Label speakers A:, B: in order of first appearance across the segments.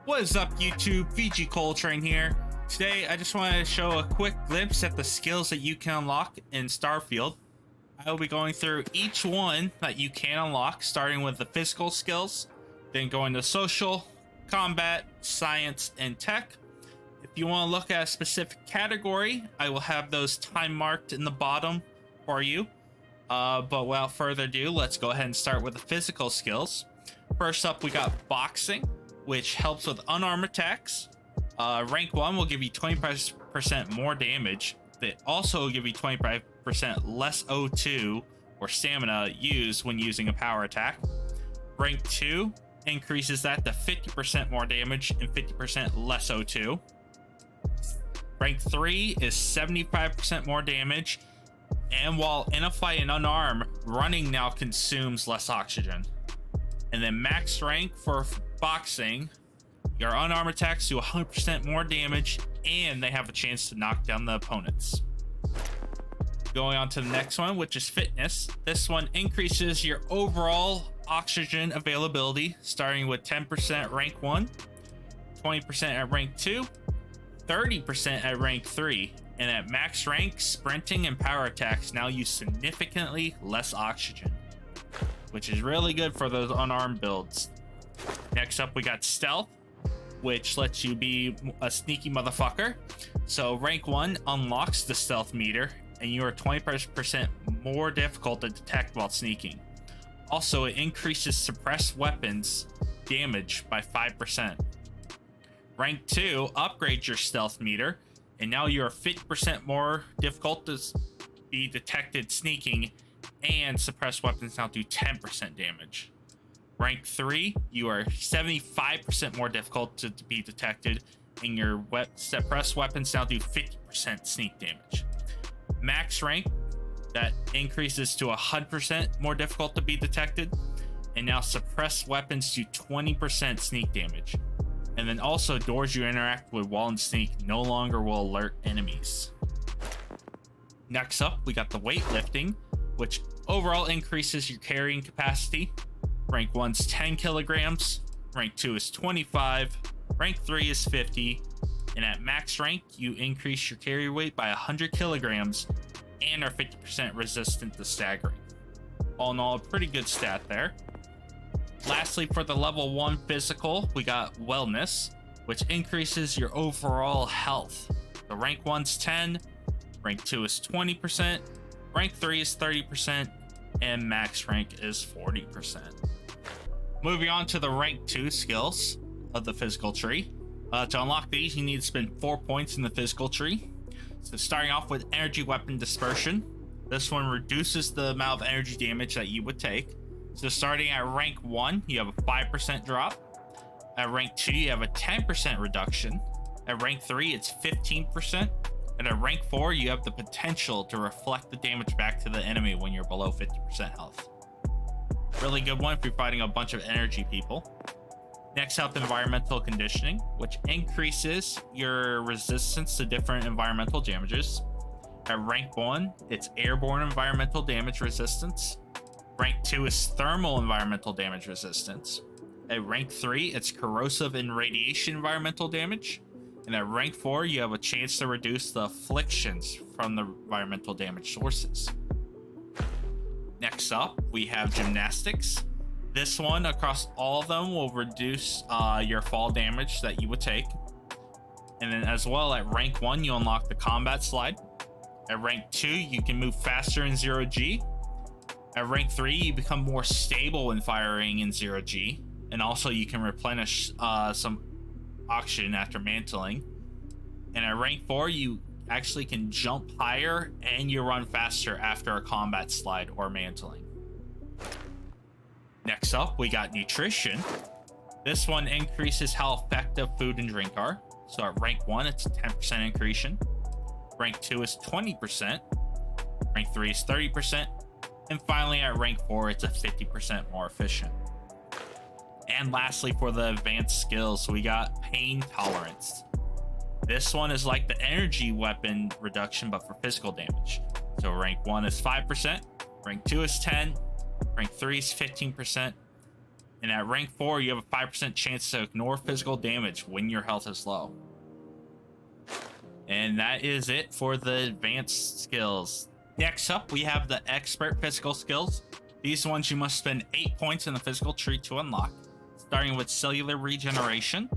A: What is up, YouTube? VG ColeTrain here. Today, I just wanted to show a quick glimpse at the skills that you can unlock in Starfield. I will be going through each one that you can unlock, starting with the physical skills, then going to social, combat, science, and tech. If you want to look at a specific category, I will have those time marked in the bottom for you. But without further ado, let's go ahead and start with the physical skills. First up, we got boxing, which helps with unarmed attacks. Rank 1 will give you 25% more damage. They also will give you 25% less O2 or stamina used when using a power attack. Rank 2 increases that to 50% more damage and 50% less O2. Rank 3 is 75% more damage, and while in a fight and unarmed, running now consumes less oxygen. And then max rank for boxing, your unarmed attacks do 100% more damage, and they have a chance to knock down the opponents. Going on to the next one, which is fitness. This one increases your overall oxygen availability, starting with 10% rank 1, 20% at rank 2, 30% at rank 3, and at max rank, sprinting and power attacks now use significantly less oxygen, which is really good for those unarmed builds. Next up, we got stealth, which lets you be a sneaky motherfucker. So rank 1 unlocks the stealth meter, and you are 20% more difficult to detect while sneaking. Also, it increases suppressed weapons damage by 5%. Rank 2 upgrades your stealth meter, and now you are 50% more difficult to be detected sneaking, and suppressed weapons now do 10% damage. Rank 3, you are 75% more difficult to be detected, and your suppressed weapons now do 50% sneak damage. Max rank, that increases to 100% more difficult to be detected, and now suppressed weapons do 20% sneak damage. And then also, doors you interact with while in sneak no longer will alert enemies. Next up, we got the weightlifting, which overall increases your carrying capacity. Rank 1's 10 kilograms, rank 2 is 25, rank 3 is 50, and at max rank, you increase your carry weight by 100 kilograms and are 50% resistant to staggering. All in all, a pretty good stat there. Lastly, for the level 1 physical, we got wellness, which increases your overall health. The rank 1's 10, rank 2 is 20%, rank 3 is 30%, and max rank is 40%. Moving on to the rank 2 skills of the physical tree. To unlock these, you need to spend 4 points in the physical tree. So starting off with energy weapon dispersion. This one reduces the amount of energy damage that you would take. So starting at rank 1, you have a 5% drop. At rank 2, you have a 10% reduction. At rank 3, it's 15%. And at rank 4, you have the potential to reflect the damage back to the enemy when you're below 50% health. Really good one if you're fighting a bunch of energy people. Next up, environmental conditioning, which increases your resistance to different environmental damages. At rank 1, it's airborne environmental damage resistance. Rank 2 is thermal environmental damage resistance. At rank 3, it's corrosive and radiation environmental damage. And at rank 4, you have a chance to reduce the afflictions from the environmental damage sources. Next up, we have gymnastics. This one, across all of them, will reduce your fall damage that you would take. And then as well, at rank 1, you unlock the combat slide. At rank 2, you can move faster in 0G. At rank 3, you become more stable when firing in 0G. And also, you can replenish some oxygen after mantling. And at rank 4, you actually can jump higher and you run faster after a combat slide or mantling. Next up, we got nutrition. This one increases how effective food and drink are. So at rank 1, it's a 10% increase. Rank 2 is 20%. Rank 3 is 30%. And finally, at rank 4, it's a 50% more efficient. And lastly, for the advanced skills, we got pain tolerance. This one is like the energy weapon reduction, but for physical damage. So rank 1 is 5%, rank 2 is 10, rank 3 is 15%, And at rank 4, you have a 5% chance to ignore physical damage when your health is low. And that is it for the advanced skills. Next up, we have the expert physical skills. These ones you must spend 8 points in the physical tree to unlock, starting with cellular regeneration.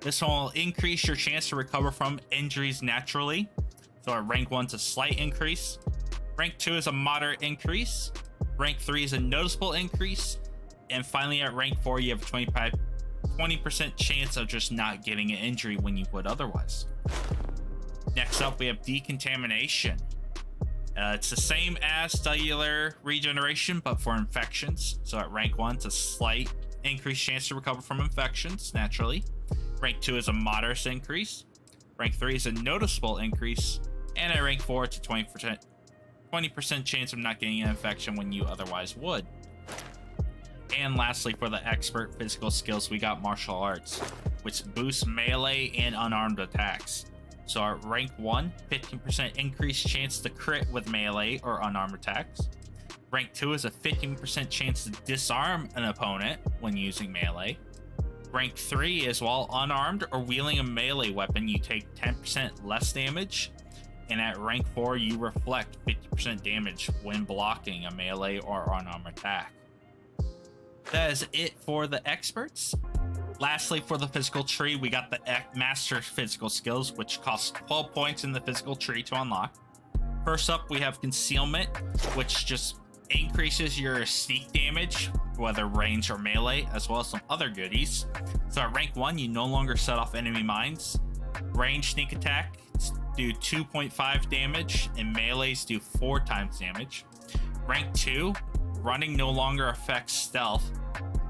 A: This one will increase your chance to recover from injuries naturally. So at rank 1 is a slight increase. Rank 2 is a moderate increase. Rank 3 is a noticeable increase. And finally, at rank 4, you have a 20% chance of just not getting an injury when you would otherwise. Next up, we have decontamination. It's the same as cellular regeneration, but for infections. So at rank 1, it's a slight increased chance to recover from infections naturally. Rank 2 is a moderate increase. Rank 3 is a noticeable increase. And at rank 4, it's a 20% chance of not getting an infection when you otherwise would. And lastly, for the expert physical skills, we got martial arts, which boosts melee and unarmed attacks. So at rank 1, 15% increased chance to crit with melee or unarmed attacks. Rank 2 is a 15% chance to disarm an opponent when using melee. Rank 3 is while unarmed or wielding a melee weapon, you take 10% less damage. And at rank 4, you reflect 50% damage when blocking a melee or unarmed attack. That is it for the experts. Lastly, for the physical tree, we got the master physical skills, which costs 12 points in the physical tree to unlock. First up, we have concealment, which just increases your sneak damage, whether range or melee, as well as some other goodies. So at rank 1, you no longer set off enemy mines. Range sneak attack do 2.5 damage, and melees do 4 times damage. Rank 2, running no longer affects stealth,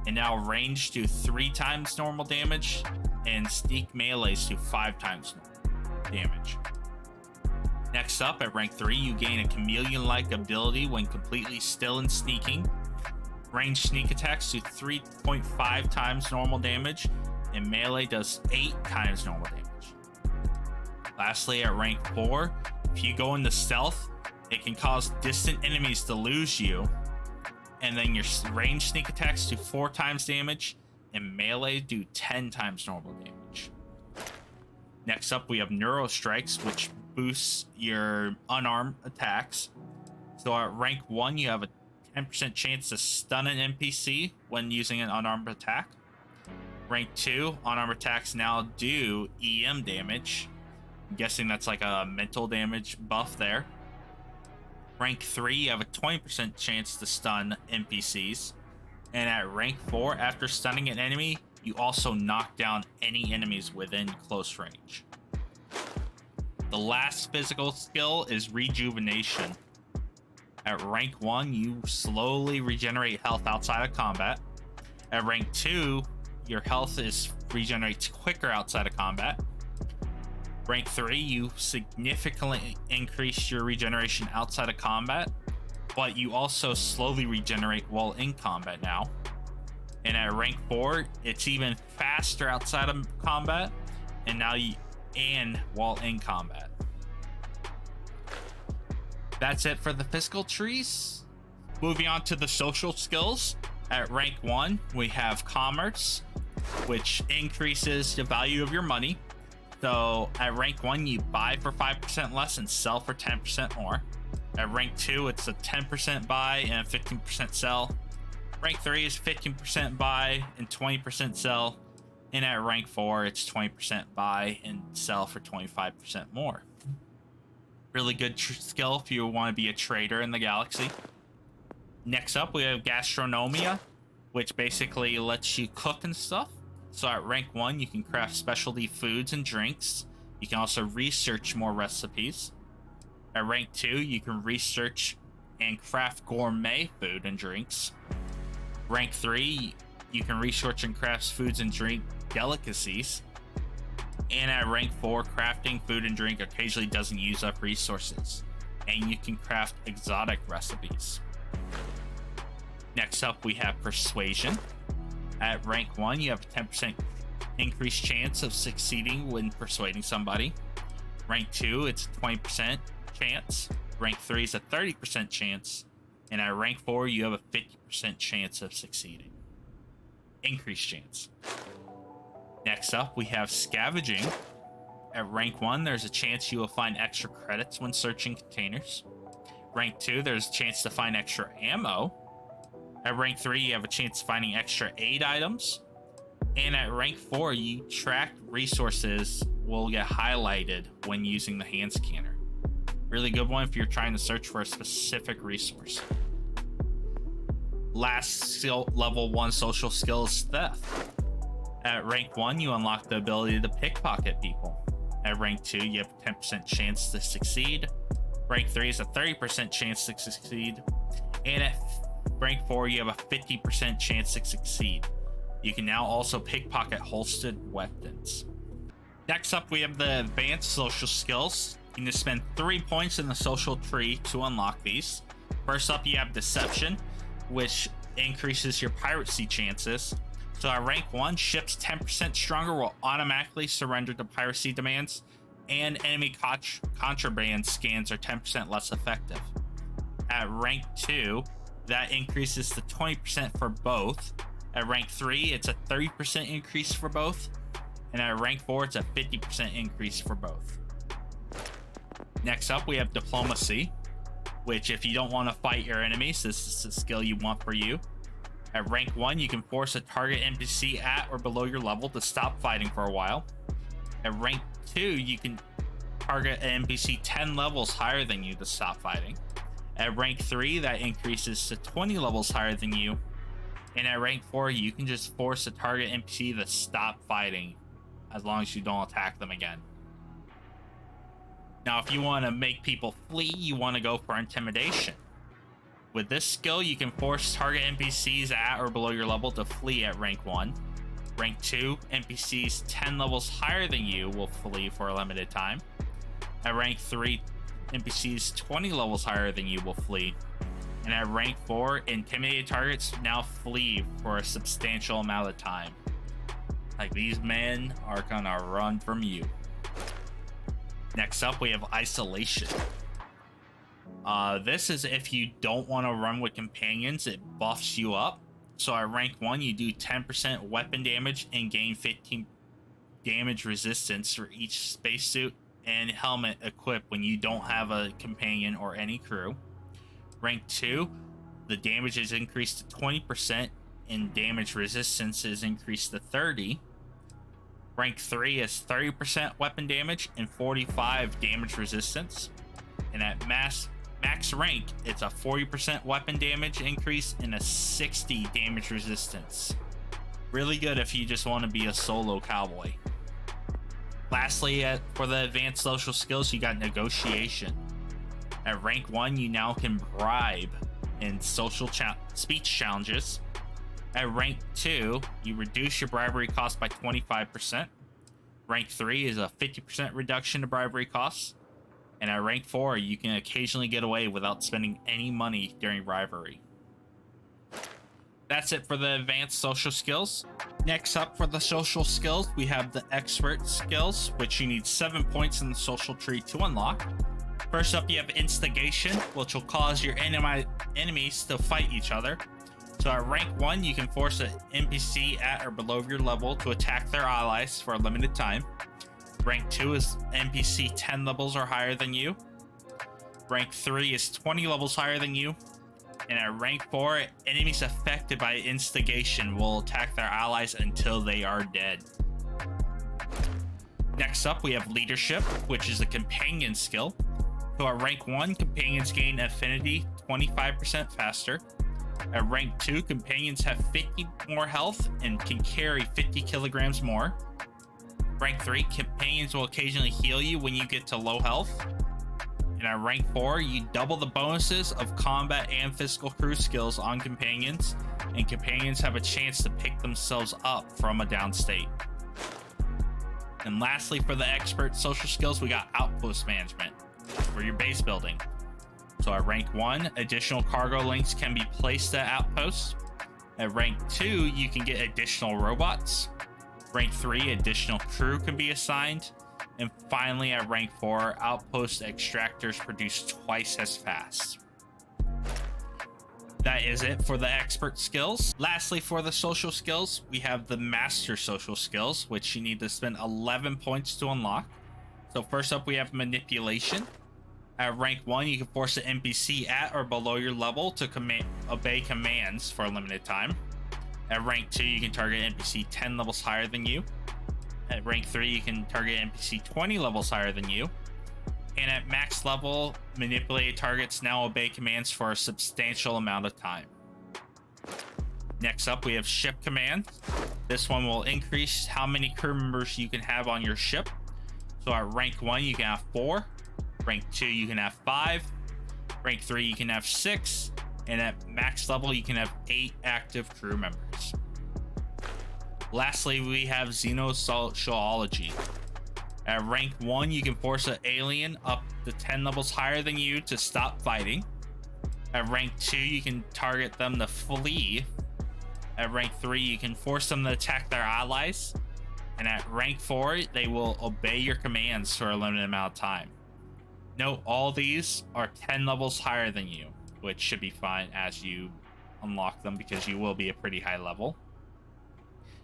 A: and now range do 3 times normal damage, and sneak melees do 5 times damage. Next up, at rank 3, you gain a chameleon-like ability when completely still and sneaking. Range sneak attacks do 3.5 times normal damage, and melee does 8 times normal damage. Lastly, at rank 4, if you go into stealth, it can cause distant enemies to lose you, and then your range sneak attacks do 4 times damage, and melee do 10 times normal damage. Next up, we have Neuro Strikes, which boosts your unarmed attacks. So at rank 1, you have a 10% chance to stun an NPC when using an unarmed attack. Rank 2, unarmed attacks now do EM damage. I'm guessing that's like a mental damage buff there. Rank 3, you have a 20% chance to stun NPCs. And at rank 4, after stunning an enemy, you also knock down any enemies within close range. The last physical skill is Rejuvenation. At rank 1, you slowly regenerate health outside of combat. At rank 2, your health regenerates quicker outside of combat. Rank 3, you significantly increase your regeneration outside of combat, but you also slowly regenerate while in combat now. And at rank 4, it's even faster outside of combat, and while in combat. That's it for the physical trees. Moving on to the social skills. At rank 1, we have Commerce, which increases the value of your money. So at rank 1, you buy for 5% less and sell for 10% more. At rank 2, it's a 10% buy and a 15% sell. Rank 3 is 15% buy and 20% sell. And at rank 4, it's 20% buy and sell for 25% more. Really good skill if you want to be a trader in the galaxy. Next up, we have Gastronomia, which basically lets you cook and stuff. So at rank 1, you can craft specialty foods and drinks. You can also research more recipes. At rank 2, you can research and craft gourmet food and drinks. Rank 3, you can research and craft foods and drink delicacies. And at rank 4, crafting food and drink occasionally doesn't use up resources, and you can craft exotic recipes. Next up, we have Persuasion. At rank 1, you have a 10% increased chance of succeeding when persuading somebody. Rank 2, it's a 20% chance. Rank 3 is a 30% chance. And at rank 4, you have a 50% chance of succeeding. increased chance. Next up, we have scavenging. At rank 1, there's a chance you will find extra credits when searching containers. Rank 2, there's a chance to find extra ammo. At rank 3, you have a chance of finding extra aid items. And at rank 4, you tracked resources will get highlighted when using the hand scanner. Really good one if you're trying to search for a specific resource. Last skill, level 1 social skill is theft. At rank 1, you unlock the ability to pickpocket people. At rank 2, you have a 10% chance to succeed. Rank 3 is a 30% chance to succeed. And at rank 4, you have a 50% chance to succeed. You can now also pickpocket holstered weapons. Next up, we have the advanced social skills. You need to spend 3 points in the social tree to unlock these. First up, you have deception, which increases your piracy chances. So at rank 1, ships 10% stronger will automatically surrender to piracy demands, and enemy contraband scans are 10% less effective. At rank 2, that increases to 20% for both. At rank 3, it's a 30% increase for both. And at rank 4, it's a 50% increase for both. Next up, we have diplomacy, which if you don't want to fight your enemies, this is a skill you want for you. At rank 1, you can force a target NPC at or below your level to stop fighting for a while. At rank 2, you can target an NPC 10 levels higher than you to stop fighting. At rank 3, that increases to 20 levels higher than you. And at rank 4, you can just force a target NPC to stop fighting as long as you don't attack them again. Now, if you want to make people flee, you want to go for intimidation. With this skill, you can force target NPCs at or below your level to flee at rank 1. Rank 2, NPCs 10 levels higher than you will flee for a limited time. At rank 3, NPCs 20 levels higher than you will flee. And at rank 4, intimidated targets now flee for a substantial amount of time. Like, these men are gonna run from you. Next up, we have isolation. This is if you don't want to run with companions, it buffs you up. So at rank 1, you do 10% weapon damage and gain 15 damage resistance for each spacesuit and helmet equipped when you don't have a companion or any crew. Rank 2, the damage is increased to 20% and damage resistance is increased to 30. Rank 3 is 30% weapon damage and 45 damage resistance. And at max rank, it's a 40% weapon damage increase and a 60 damage resistance. Really good if you just want to be a solo cowboy. Lastly, for the advanced social skills, you got negotiation. At rank 1, you now can bribe in social speech challenges. At rank 2, you reduce your bribery cost by 25%. Rank 3 is a 50% reduction to bribery costs. And at rank 4, you can occasionally get away without spending any money during bribery. That's it for the advanced social skills. Next up for the social skills, we have the expert skills, which you need 7 points in the social tree to unlock. First up, you have instigation, which will cause your enemies to fight each other. So at rank 1, you can force an NPC at or below your level to attack their allies for a limited time. Rank 2 is NPC 10 levels or higher than you. Rank 3 is 20 levels higher than you. And at rank 4, enemies affected by instigation will attack their allies until they are dead. Next up, we have leadership, which is a companion skill. So at rank 1, companions gain affinity 25% faster. At rank 2, companions have 50 more health and can carry 50 kilograms more. Rank 3, companions will occasionally heal you when you get to low health. And at rank 4, you double the bonuses of combat and physical crew skills on companions, and companions have a chance to pick themselves up from a down state. And lastly, for the expert social skills, we got outpost management for your base building. So at rank 1, additional cargo links can be placed at outposts. At rank 2, you can get additional robots. Rank 3, additional crew can be assigned. And finally, at rank 4, outpost extractors produce twice as fast. That is it for the expert skills. Lastly, for the social skills, we have the master social skills, which you need to spend 11 points to unlock. So first up, we have manipulation. At rank 1, you can force an NPC at or below your level to obey commands for a limited time. At rank 2, you can target an NPC 10 levels higher than you. At rank 3, you can target an NPC 20 levels higher than you. And at max level, manipulated targets now obey commands for a substantial amount of time. Next up, we have ship command. This one will increase how many crew members you can have on your ship. So at rank 1, you can have 4. Rank 2, you can have 5. Rank 3, you can have 6. And at max level, you can have 8 active crew members. Lastly, we have xenosociology. At rank 1, you can force an alien up to 10 levels higher than you to stop fighting. At rank 2, you can target them to flee. At rank 3, you can force them to attack their allies. And at rank 4, they will obey your commands for a limited amount of time. Note, all these are 10 levels higher than you, which should be fine as you unlock them because you will be a pretty high level.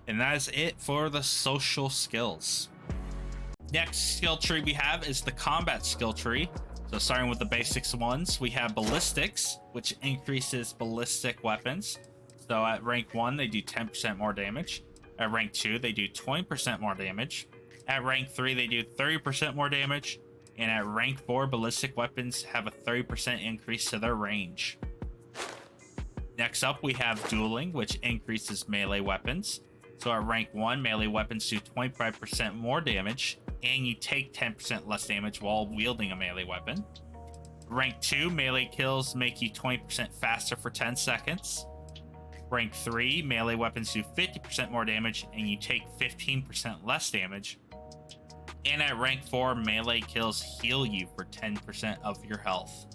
A: And that is it for the social skills. Next skill tree we have is the combat skill tree. So starting with the basics ones, we have ballistics, which increases ballistic weapons. So at rank 1, they do 10% more damage. At rank 2, they do 20% more damage. At rank 3, they do 30% more damage. And at rank 4, ballistic weapons have a 30% increase to their range. Next up, we have dueling, which increases melee weapons. So at rank 1, melee weapons do 25% more damage, and you take 10% less damage while wielding a melee weapon. Rank 2, melee kills make you 20% faster for 10 seconds. Rank 3, melee weapons do 50% more damage, and you take 15% less damage. And at rank 4, melee kills heal you for 10% of your health.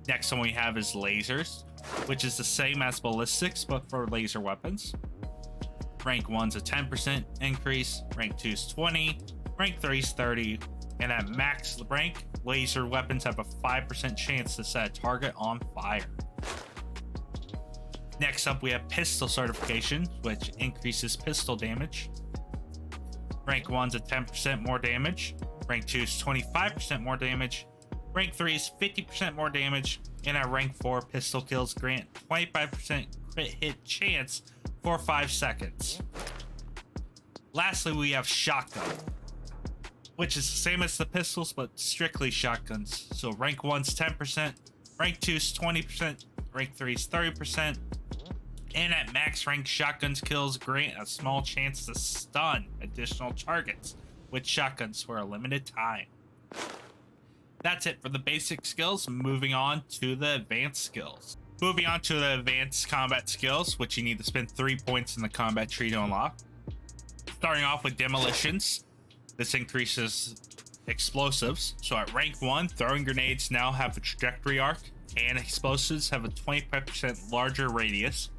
A: Next one we have is lasers, which is the same as ballistics, but for laser weapons. Rank 1's a 10% increase, rank 2's 20, rank 3's 30, and at max rank, laser weapons have a 5% chance to set a target on fire. Next up, we have pistol certification, which increases pistol damage. Rank 1's a 10% more damage, rank 2's 25% more damage, rank 3's 50% more damage, and at rank 4, pistol kills grant 25% crit hit chance for 5 seconds. Lastly, we have shotgun, which is the same as the pistols, but strictly shotguns. So rank 1's 10%, rank 2's 20%, rank 3's 30%, and at max rank, shotguns kills grant a small chance to stun additional targets with shotguns for a limited time. That's it for the basic skills. Moving on to the advanced skills. Moving on to the advanced combat skills, which you need to spend 3 points in the combat tree to unlock. Starting off with demolitions. This increases explosives. So at rank 1, throwing grenades now have a trajectory arc, and explosives have a 25% larger radius.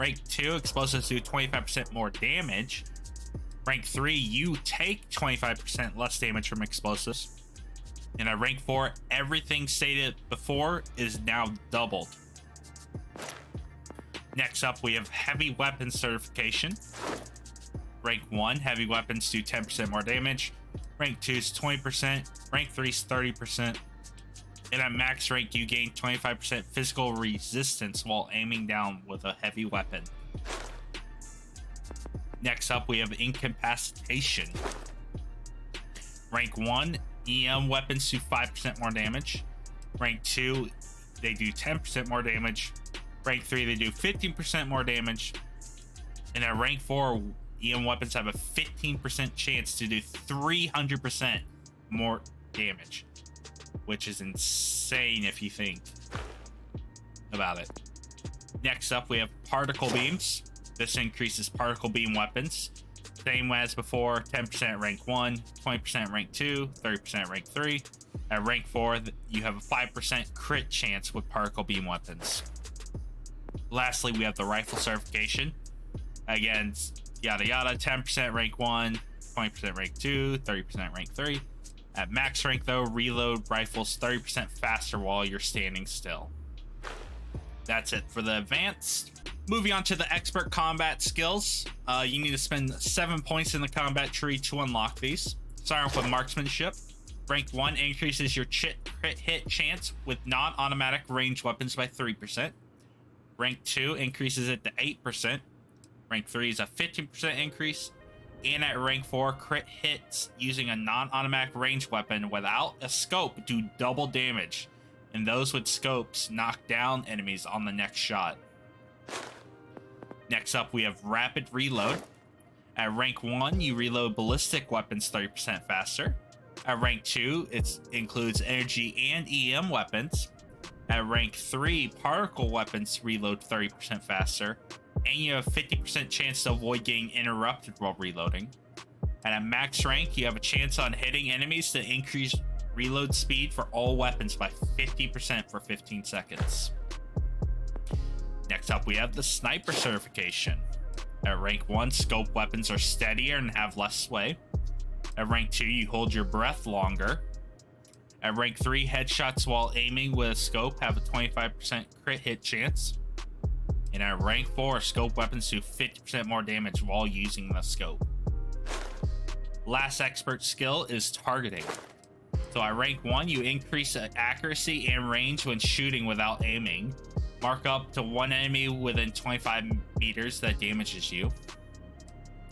A: Rank 2, explosives do 25% more damage. Rank 3, you take 25% less damage from explosives. And at rank 4, everything stated before is now doubled. Next up, we have heavy weapon certification. Rank 1, heavy weapons do 10% more damage. Rank 2 is 20%. Rank 3 is 30%. And at max rank, you gain 25% physical resistance while aiming down with a heavy weapon. Next up, we have incapacitation. Rank 1, EM weapons do 5% more damage. Rank 2, they do 10% more damage. Rank 3, they do 15% more damage. And at rank 4, EM weapons have a 15% chance to do 300% more damage, which is insane if you think about it. Next up, we have particle beams. This increases particle beam weapons. Same as before, 10% rank 1, 20% rank 2, 30% rank 3. At rank 4, you have a 5% crit chance with particle beam weapons. Lastly, we have the rifle certification. Again, yada yada, 10% rank 1, 20% rank 2, 30% rank 3. At max rank though, reload rifles 30% faster while you're standing still. That's it for the advanced. Moving on to the expert combat skills. You need to spend 7 points in the combat tree to unlock these. Starting off with marksmanship. Rank 1 increases your crit hit chance with non-automatic ranged weapons by 3%. Rank 2 increases it to 8%. Rank 3 is a 15% increase. And at rank 4, crit hits using a non-automatic ranged weapon without a scope do double damage, and those with scopes knock down enemies on the next shot. Next up, we have rapid reload. At rank 1, you reload ballistic weapons 30% faster. At rank 2, it includes energy and EM weapons. At rank 3, particle weapons reload 30% faster, and you have a 50% chance to avoid getting interrupted while reloading. And at max rank, you have a chance on hitting enemies to increase reload speed for all weapons by 50% for 15 seconds. Next up, we have the sniper certification. At rank 1, scope weapons are steadier and have less sway. At rank 2, you hold your breath longer. At rank 3, headshots while aiming with a scope have a 25% crit hit chance. And at rank 4, scope weapons do 50% more damage while using the scope. Last expert skill is targeting. So at rank 1, you increase accuracy and range when shooting without aiming. Mark up to one enemy within 25 meters that damages you.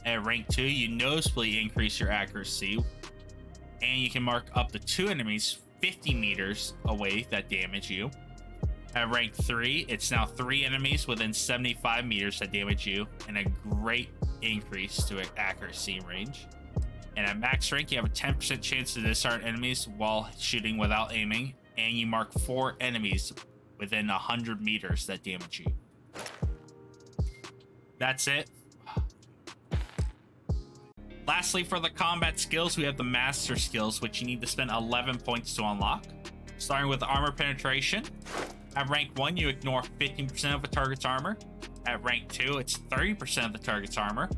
A: At rank 2, you noticeably increase your accuracy, and you can mark up to 2 enemies 50 meters away that damage you. At rank 3, it's now 3 enemies within 75 meters that damage you, and a great increase to accuracy and range. And at max rank, you have a 10% chance to disarm enemies while shooting without aiming, and you mark 4 enemies within 100 meters that damage you. That's it. Lastly, for the combat skills, we have the master skills, which you need to spend 11 points to unlock. Starting with armor penetration. At rank 1, you ignore 15% of a target's armor. At rank 2, it's 30% of the target's armor.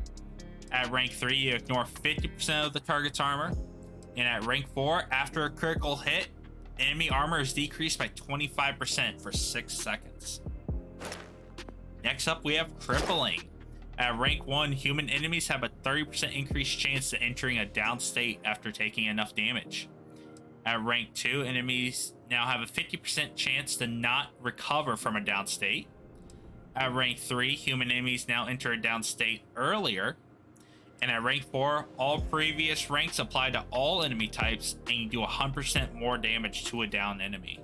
A: At rank 3, you ignore 50% of the target's armor. And at rank 4, after a critical hit, enemy armor is decreased by 25% for 6 seconds. Next up, we have crippling. At rank 1, human enemies have a 30% increased chance to entering a down state after taking enough damage. At rank 2, enemies now have a 50% chance to not recover from a down state. At rank 3, human enemies now enter a down state earlier. And at rank 4, all previous ranks apply to all enemy types, and you do 100% more damage to a down enemy.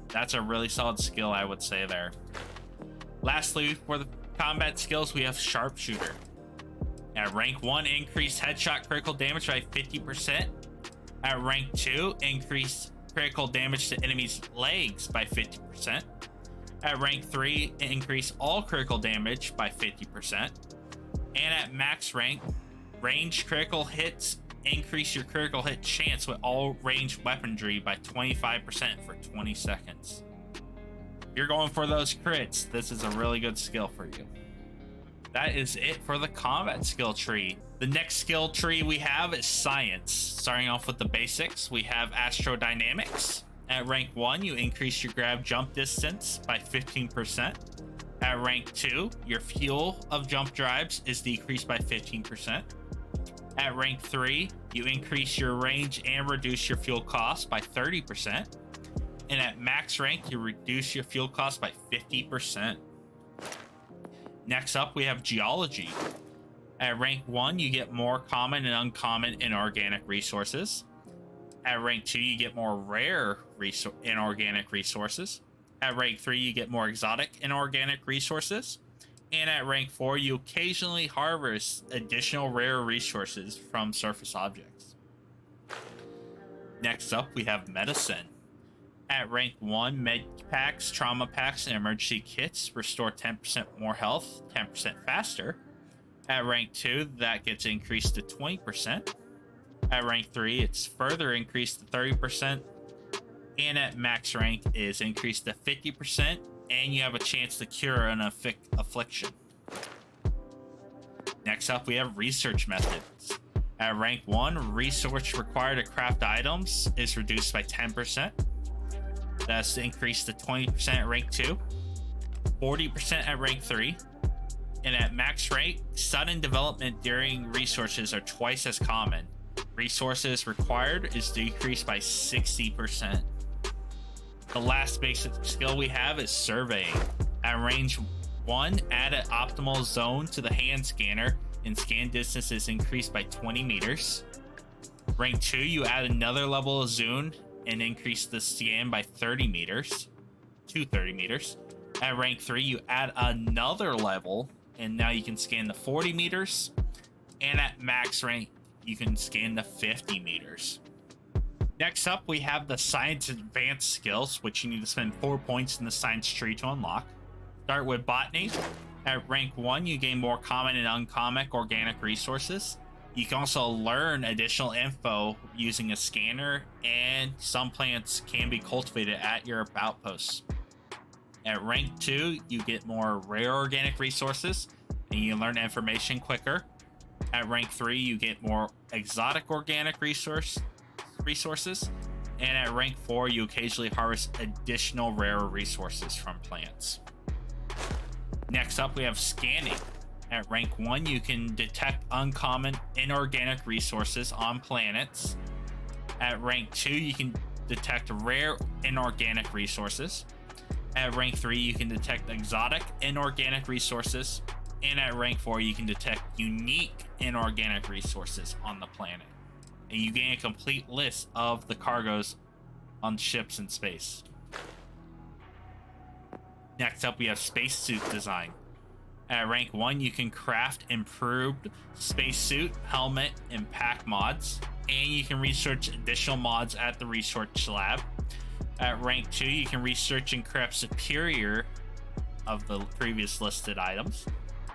A: That's a really solid skill, I would say there. Lastly, for the combat skills, we have sharpshooter. At rank 1, increase headshot critical damage by 50%. At rank 2, increase critical damage to enemies' legs by 50%. At rank 3, increase all critical damage by 50%. And at max rank, ranged critical hits increase your critical hit chance with all ranged weaponry by 25% for 20 seconds. If you're going for those crits, this is a really good skill for you. That is it for the combat skill tree. The next skill tree we have is science. Starting off with the basics, we have astrodynamics. At rank 1, you increase your grab jump distance by 15%. At rank 2, your fuel of jump drives is decreased by 15%. At rank 3, you increase your range and reduce your fuel cost by 30%. And at max rank, you reduce your fuel cost by 50%. Next up, we have geology. At rank 1, you get more common and uncommon inorganic resources. At rank 2, you get more rare inorganic resources. At rank 3, you get more exotic inorganic resources. And at rank 4, you occasionally harvest additional rare resources from surface objects. Next up, we have medicine. At rank 1, med packs, trauma packs, and emergency kits restore 10% more health, 10% faster. At rank 2, that gets increased to 20%. At rank 3, it's further increased to 30%. And at max rank is increased to 50%, and you have a chance to cure an affliction. Next up, we have research methods. At rank 1, research required to craft items is reduced by 10%. That's increased to 20% at rank 2. 40% at rank 3. And at max rank, sudden development during resources are twice as common. Resources required is decreased by 60%. The last basic skill we have is surveying. At range 1, add an optimal zone to the hand scanner and scan distance is increased by 20 meters. Rank 2, you add another level of zoom and increase the scan by 30 meters to 30 meters. At rank 3, you add another level and now you can scan the 40 meters. And at max rank, you can scan the 50 meters. Next up, we have the science advanced skills, which you need to spend 4 points in the science tree to unlock. Start with botany. At rank 1, you gain more common and uncommon organic resources. You can also learn additional info using a scanner, and some plants can be cultivated at your outposts. At rank 2, you get more rare organic resources, and you learn information quicker. At rank 3, you get more exotic organic resources. And at rank 4, you occasionally harvest additional rare resources from plants. Next up, we have scanning. At rank 1, you can detect uncommon inorganic resources on planets. At rank 2, you can detect rare inorganic resources. At rank 3, you can detect exotic inorganic resources. And at rank 4, you can detect unique inorganic resources on the planet. And you gain a complete list of the cargoes on ships in space. Next up, we have spacesuit design. At rank 1, you can craft improved spacesuit, helmet, and pack mods. And you can research additional mods at the research lab. At rank 2, you can research and craft superior of the previous listed items.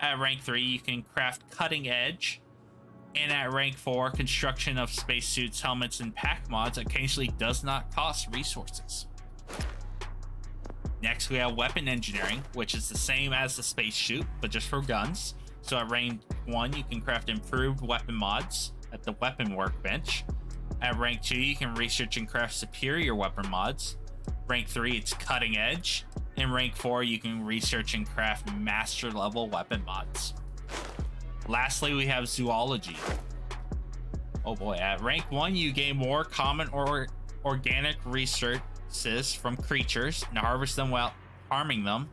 A: At rank 3, you can craft cutting edge. And at rank 4, construction of spacesuits, helmets, and pack mods occasionally does not cost resources. Next, we have weapon engineering, which is the same as the spacesuit, but just for guns. So at rank 1, you can craft improved weapon mods at the weapon workbench. At rank 2, you can research and craft superior weapon mods. Rank 3, it's cutting edge. In rank 4, you can research and craft master level weapon mods. Lastly, we have zoology. Oh boy, at rank 1, you gain more common or organic resources from creatures and harvest them while harming them.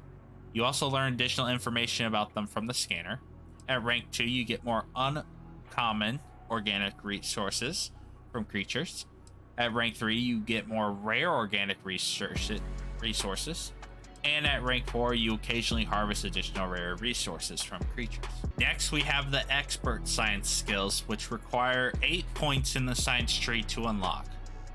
A: You also learn additional information about them from the scanner. At rank 2, you get more uncommon organic resources from creatures. At rank 3, you get more rare organic resources. And at rank 4, you occasionally harvest additional rare resources from creatures. Next, we have the expert science skills, which require 8 points in the science tree to unlock.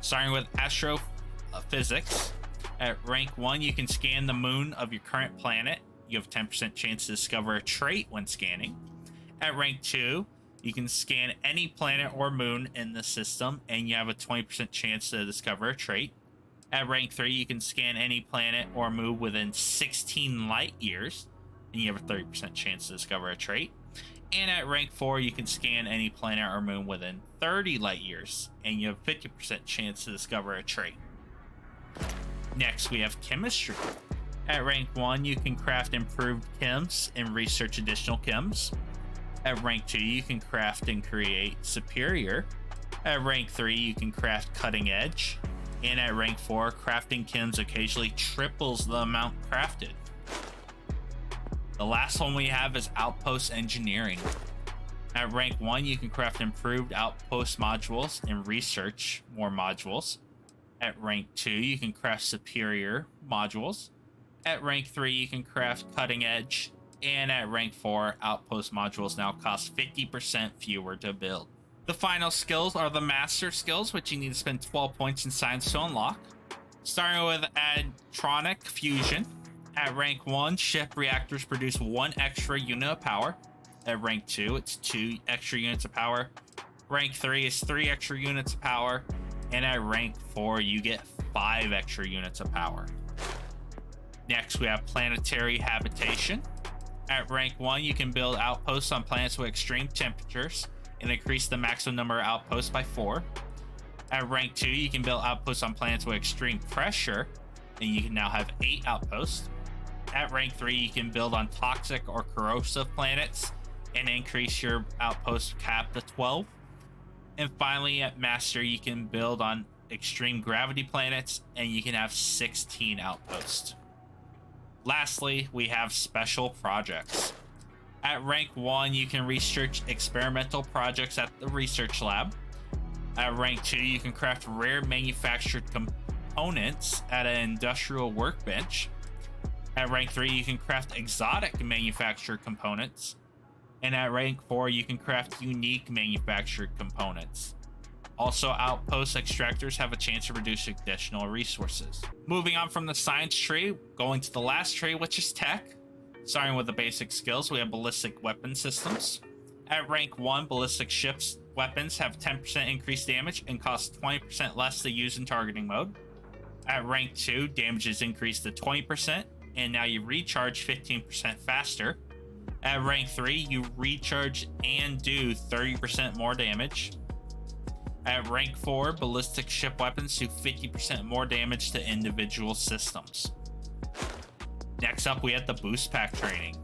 A: Starting with astrophysics. At rank 1, you can scan the moon of your current planet. You have a 10% chance to discover a trait when scanning. At rank 2, you can scan any planet or moon in the system, and you have a 20% chance to discover a trait. At rank 3, you can scan any planet or moon within 16 light years, and you have a 30% chance to discover a trait. And at rank 4, you can scan any planet or moon within 30 light years, and you have a 50% chance to discover a trait. Next, we have chemistry. At rank 1, you can craft improved chems and research additional chems. At rank 2, you can craft and create superior. At rank 3, you can craft cutting edge. And at rank 4, crafting chems occasionally triples the amount crafted. The last one we have is outpost engineering. At rank 1, you can craft improved outpost modules and research more modules. At rank 2, you can craft superior modules. At rank 3, you can craft cutting edge. And at rank 4, outpost modules now cost 50% fewer to build. The final skills are the master skills, which you need to spend 12 points in science to unlock. Starting with adtronic fusion. At rank 1, ship reactors produce 1 extra unit of power. At rank 2, it's 2 extra units of power. Rank 3 is 3 extra units of power. And at rank 4, you get 5 extra units of power. Next, we have planetary habitation. At rank 1, you can build outposts on planets with extreme temperatures and increase the maximum number of outposts by 4. At rank 2, you can build outposts on planets with extreme pressure, and you can now have 8 outposts. At rank 3, you can build on toxic or corrosive planets and increase your outpost cap to 12. And finally, at Master, you can build on extreme gravity planets and you can have 16 outposts. Lastly, we have special projects. At rank 1, you can research experimental projects at the research lab. At rank 2, you can craft rare manufactured components at an industrial workbench. At rank 3, you can craft exotic manufactured components. And at rank 4, you can craft unique manufactured components. Also, outpost extractors have a chance to reduce additional resources. Moving on from the science tree, going to the last tree, which is tech. Starting with the basic skills, we have ballistic weapon systems. At rank 1, ballistic ships weapons have 10% increased damage and cost 20% less to use in targeting mode. At rank 2, damage is increased to 20%, and now you recharge 15% faster. At rank 3, you recharge and do 30% more damage. At rank 4, ballistic ship weapons do 50% more damage to individual systems. Next up, we have the boost pack training.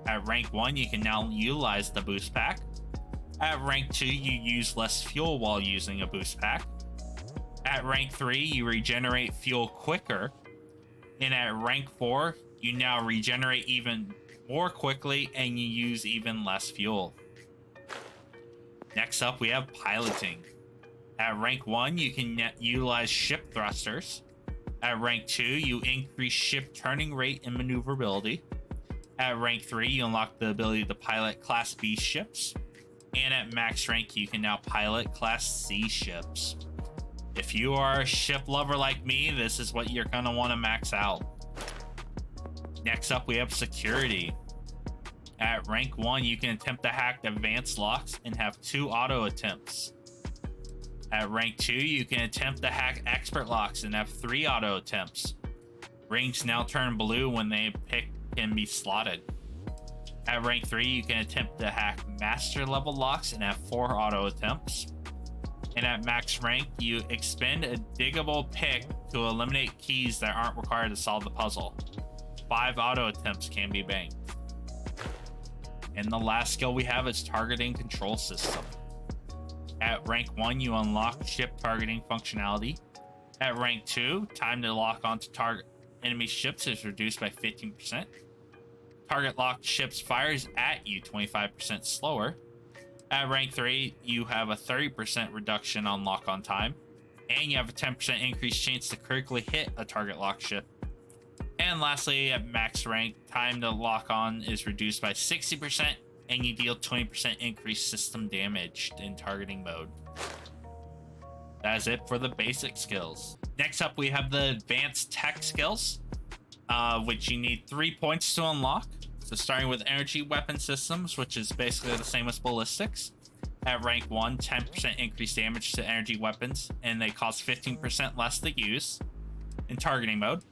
A: At rank 1, you can now utilize the boost pack. At rank 2, you use less fuel while using a boost pack. At rank 3, you regenerate fuel quicker. And at rank 4, you now regenerate even more quickly and you use even less fuel. Next up, we have piloting. At rank 1, you can utilize ship thrusters. At rank 2, you increase ship turning rate and maneuverability. At rank 3, you unlock the ability to pilot Class B ships. And at max rank, you can now pilot Class C ships. If you are a ship lover like me, this is what you're going to want to max out. Next up, we have security. At rank 1, you can attempt to hack advanced locks and have 2 auto attempts. At rank 2, you can attempt to hack expert locks and have 3 auto attempts. Rings now turn blue when they can be slotted. At rank 3, you can attempt to hack master level locks and have 4 auto attempts. And at max rank, you expend a diggable pick to eliminate keys that aren't required to solve the puzzle. 5 auto attempts can be banked. And the last skill we have is targeting control system. At rank 1, you unlock ship targeting functionality. At rank 2, time to lock onto target enemy ships is reduced by 15%. Target locked ships fires at you 25% slower. At rank 3, you have a 30% reduction on lock on time. And you have a 10% increased chance to critically hit a target locked ship. And lastly, at max rank, time to lock on is reduced by 60%, and you deal 20% increased system damage in targeting mode. That is it for the basic skills. Next up, we have the advanced tech skills, which you need 3 points to unlock. So starting with energy weapon systems, which is basically the same as ballistics. At rank 1, 10% increased damage to energy weapons, and they cost 15% less to use in targeting mode.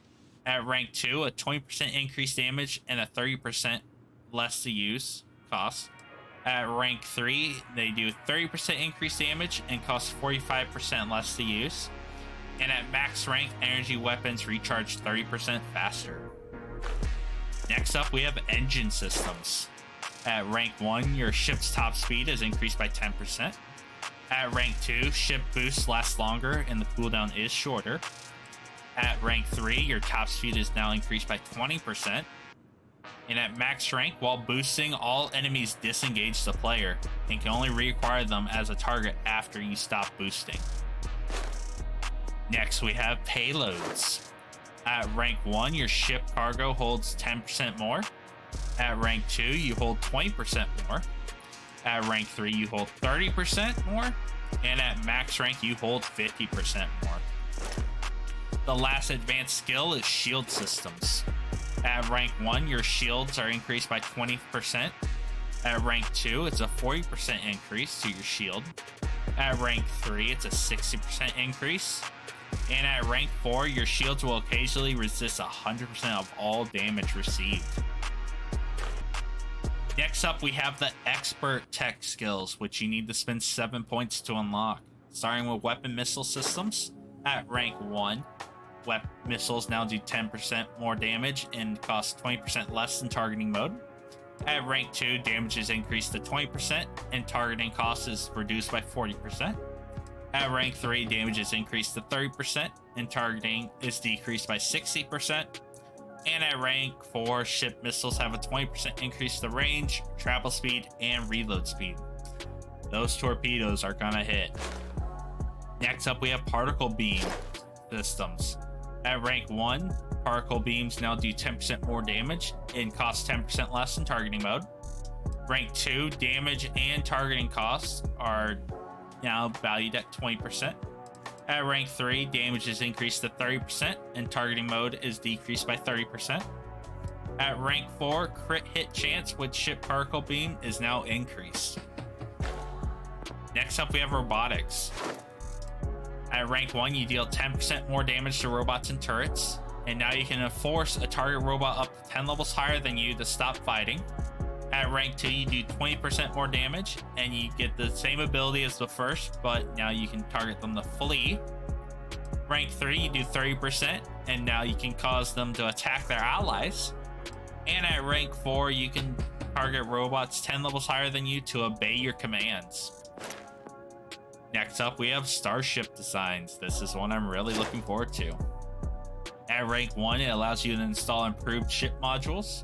A: At rank 2, a 20% increased damage and a 30% less to use cost. At rank 3, they do 30% increased damage and cost 45% less to use. And at max rank, energy weapons recharge 30% faster. Next up, we have engine systems. At rank 1, your ship's top speed is increased by 10%. At rank 2, ship boosts last longer and the cooldown is shorter. At rank 3, your top speed is now increased by 20%. And at max rank, while boosting, all enemies disengage the player and can only reacquire them as a target after you stop boosting. Next, we have payloads. At rank 1, your ship cargo holds 10% more. At rank 2, you hold 20% more. At rank 3, you hold 30% more. And at max rank, you hold 50% more. The last advanced skill is shield systems. At rank 1, your shields are increased by 20%. At rank 2, it's a 40% increase to your shield. At rank 3, it's a 60% increase. And at rank 4, your shields will occasionally resist 100% of all damage received. Next up, we have the expert tech skills, which you need to spend 7 points to unlock. Starting with weapon missile systems. At rank 1, missiles now do 10% more damage and cost 20% less in targeting mode. At rank 2, damage is increased to 20% and targeting cost is reduced by 40%. At rank 3, damage is increased to 30% and targeting is decreased by 60%. And at rank 4, ship missiles have a 20% increase to range, travel speed, and reload speed. Those torpedoes are gonna hit. Next up, we have particle beam systems. At rank 1, particle beams now do 10% more damage and cost 10% less in targeting mode. Rank 2, damage and targeting costs are now valued at 20%. At rank 3, damage is increased to 30% and targeting mode is decreased by 30%. At rank 4, crit hit chance with ship particle beam is now increased. Next up, we have robotics. At rank 1, you deal 10% more damage to robots and turrets, and now you can force a target robot up to 10 levels higher than you to stop fighting. At rank 2, you do 20% more damage, and you get the same ability as the first, but now you can target them to flee. Rank 3, you do 30%, and now you can cause them to attack their allies. And at rank 4, you can target robots 10 levels higher than you to obey your commands. Next up, we have starship designs. This is one I'm really looking forward to. At rank 1, it allows you to install improved ship modules.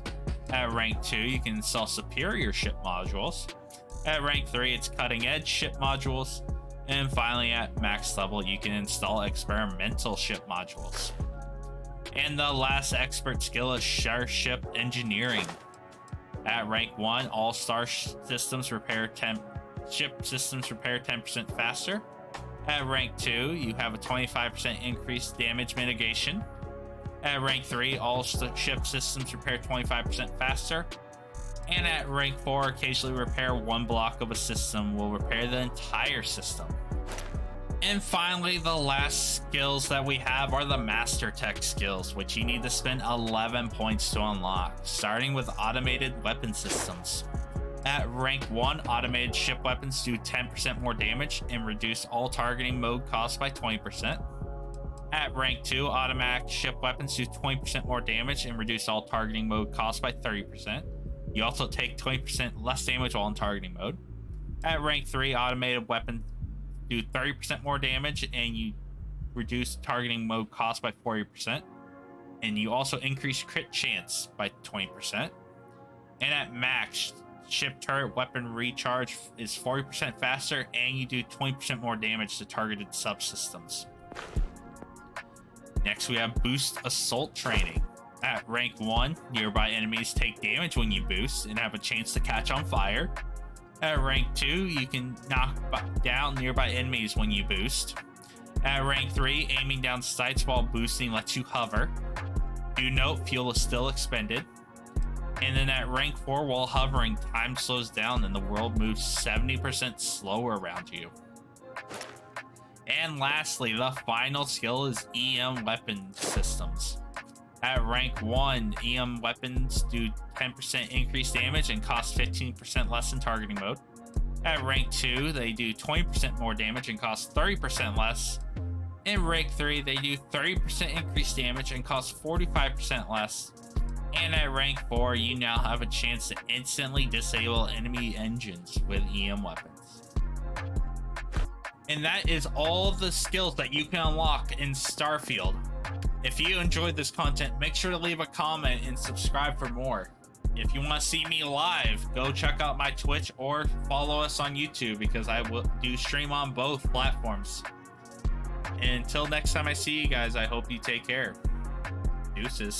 A: At rank 2, you can install superior ship modules. At rank 3, it's cutting edge ship modules. And finally, at max level, you can install experimental ship modules. And the last expert skill is starship engineering. At rank 1, all systems repair 10% faster. At rank 2, you have a 25% increased damage mitigation. At rank 3, all ship systems repair 25% faster. And at rank 4, occasionally repair one block of a system will repair the entire system. And finally, the last skills that we have are the Master Tech skills, which you need to spend 11 points to unlock, starting with automated weapon systems. At rank 1, automated ship weapons do 10% more damage and reduce all targeting mode costs by 20%. At rank 2, automatic ship weapons do 20% more damage and reduce all targeting mode costs by 30%. You also take 20% less damage while in targeting mode. At rank 3, automated weapons do 30% more damage and you reduce targeting mode cost by 40%. And you also increase crit chance by 20%. And at max, ship turret weapon recharge is 40% faster and you do 20% more damage to targeted subsystems. Next, we have boost assault training. At rank 1, nearby enemies take damage when you boost and have a chance to catch on fire. At rank 2, you can knock down nearby enemies when you boost. At rank 3, aiming down sights while boosting lets you hover. Do note, fuel is still expended. And then at rank 4, while hovering, time slows down and the world moves 70% slower around you. And lastly, the final skill is EM weapon systems. At rank 1, EM weapons do 10% increased damage and cost 15% less in targeting mode. At rank 2, they do 20% more damage and cost 30% less. In rank 3, they do 30% increased damage and cost 45% less. And at rank 4, you now have a chance to instantly disable enemy engines with EM weapons. And that is all of the skills that you can unlock in Starfield. If you enjoyed this content, make sure to leave a comment and subscribe for more. If you want to see me live, go check out my Twitch or follow us on YouTube because I will stream on both platforms. And until next time I see you guys, I hope you take care. Deuces.